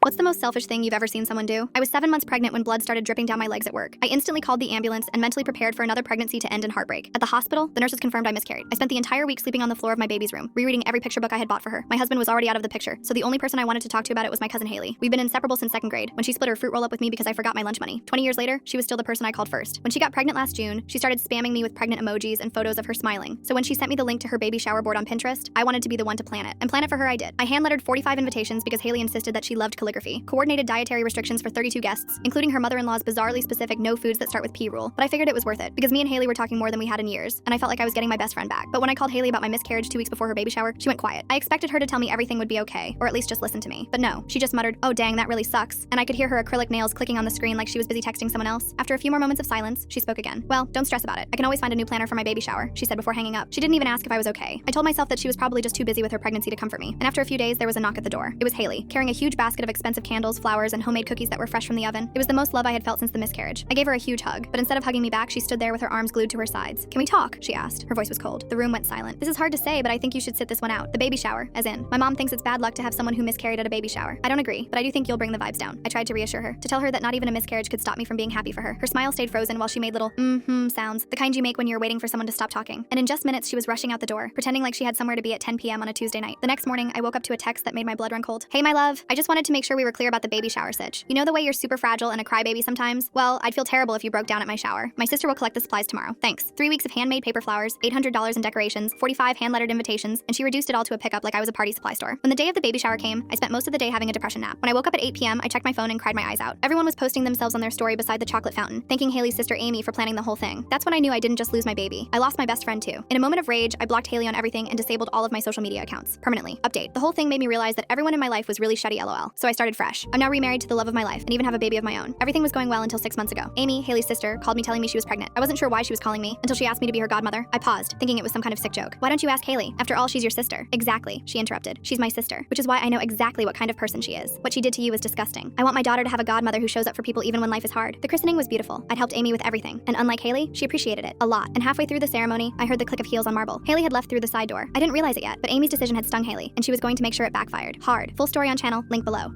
What's the most selfish thing you've ever seen someone do? I was 7 months pregnant when blood started dripping down my legs at work. I instantly called the ambulance and mentally prepared for another pregnancy to end in heartbreak. At the hospital, the nurses confirmed I miscarried. I spent the entire week sleeping on the floor of my baby's room, rereading every picture book I had bought for her. My husband was already out of the picture, so the only person I wanted to talk to about it was my cousin Haley. We've been inseparable since 2nd grade, when she split her fruit roll up with me because I forgot my lunch money. 20 years later, she was still the person I called first. When she got pregnant last June, she started spamming me with pregnant emojis and photos of her smiling. So when she sent me the link to her baby shower board on Pinterest, I wanted to be the one to plan it. And plan it for her I did. I hand-lettered 45 invitations because Haley insisted that she loved calligraphy. Coordinated dietary restrictions for 32 guests, including her mother-in-law's bizarrely specific no foods that start with P rule. But I figured it was worth it, because me and Haley were talking more than we had in years, and I felt like I was getting my best friend back. But when I called Haley about my miscarriage 2 weeks before her baby shower, she went quiet. I expected her to tell me everything would be okay, or at least just listen to me. But no, she just muttered, "Oh dang, that really sucks," and I could hear her acrylic nails clicking on the screen like she was busy texting someone else. After a few more moments of silence, she spoke again. "Well, don't stress about it. I can always find a new planner for my baby shower," she said before hanging up. She didn't even ask if I was okay. I told myself that she was probably just too busy with her pregnancy to comfort me. And after a few days, there was a knock at the door. It was Haley, carrying a huge basket of expensive candles, flowers, and homemade cookies that were fresh from the oven. It was the most love I had felt since the miscarriage. I gave her a huge hug, but instead of hugging me back, she stood there with her arms glued to her sides. "Can we talk?" she asked. Her voice was cold. The room went silent. "This is hard to say, but I think you should sit this one out. The baby shower, as in. My mom thinks it's bad luck to have someone who miscarried at a baby shower. I don't agree, but I do think you'll bring the vibes down." I tried to reassure her, to tell her that not even a miscarriage could stop me from being happy for her. Her smile stayed frozen while she made little sounds, the kind you make when you're waiting for someone to stop talking. And in just minutes, she was rushing out the door, pretending like she had somewhere to be at 10 p.m. on a Tuesday night. The next morning, I woke up to a text that made my blood run cold. "Hey, my love. I just wanted to make sure we were clear about the baby shower sitch. You know the way you're super fragile and a crybaby sometimes? Well, I'd feel terrible if you broke down at my shower. My sister will collect the supplies tomorrow. Thanks." 3 weeks of handmade paper flowers, $800 in decorations, 45 hand-lettered invitations, and she reduced it all to a pickup like I was a party supply store. When the day of the baby shower came, I spent most of the day having a depression nap. When I woke up at 8 p.m., I checked my phone and cried my eyes out. Everyone was posting themselves on their story beside the chocolate fountain, thanking Haley's sister Amy for planning the whole thing. That's when I knew I didn't just lose my baby. I lost my best friend too. In a moment of rage, I blocked Haley on everything and disabled all of my social media accounts. Permanently. Update. The whole thing made me realize that everyone in my life was really shitty LOL. So I started fresh. I'm now remarried to the love of my life and even have a baby of my own. Everything was going well until 6 months ago. Amy, Haley's sister, called me telling me she was pregnant. I wasn't sure why she was calling me until she asked me to be her godmother. I paused, thinking it was some kind of sick joke. "Why don't you ask Haley? After all, she's your sister." "Exactly," she interrupted. "She's my sister, which is why I know exactly what kind of person she is. What she did to you is disgusting. I want my daughter to have a godmother who shows up for people even when life is hard." The christening was beautiful. I'd helped Amy with everything, and unlike Haley, she appreciated it a lot. And halfway through the ceremony, I heard the click of heels on marble. Haley had left through the side door. I didn't realize it yet, but Amy's decision had stung Haley, and she was going to make sure it backfired. Hard. Full story on channel, link below.